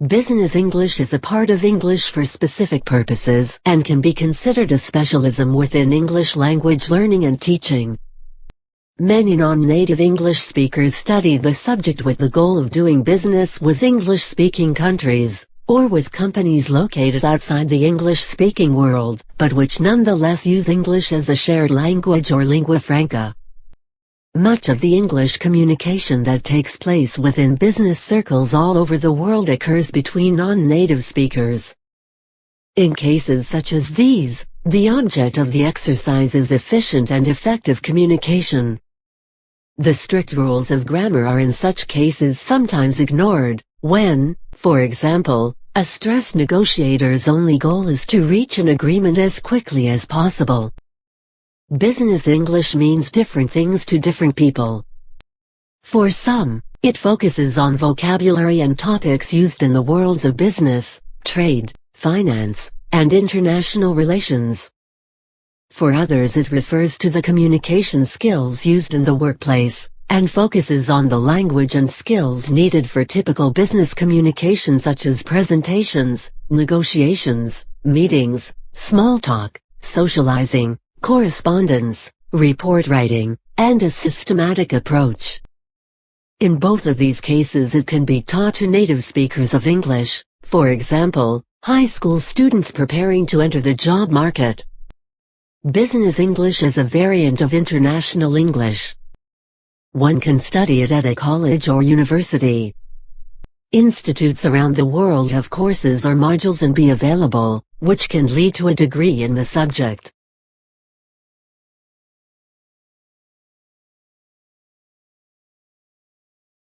Business English is a part of English for specific purposes and can be considered a specialism within English language learning and teaching. Many non-native English speakers study the subject with the goal of doing business with English-speaking countries, or with companies located outside the English-speaking world, but which nonetheless use English as a shared language or lingua franca. Much of the English communication that takes place within business circles all over the world occurs between non-native speakers. In cases such as these, the object of the exercise is efficient and effective communication. The strict rules of grammar are in such cases sometimes ignored, when, for example, a stressed negotiator's only goal is to reach an agreement as quickly as possible. Business English means different things to different people. For some, it focuses on vocabulary and topics used in the worlds of business, trade, finance, and international relations. For others, it refers to the communication skills used in the workplace, and focuses on the language and skills needed for typical business communication such as presentations, negotiations, meetings, small talk, socializing, correspondence, report writing, and a systematic approach. In both of these cases it can be taught to native speakers of English, for example, high school students preparing to enter the job market. Business English is a variant of international English. One can study it at a college or university. Institutes around the world have courses or modules and be available, which can lead to a degree in the subject.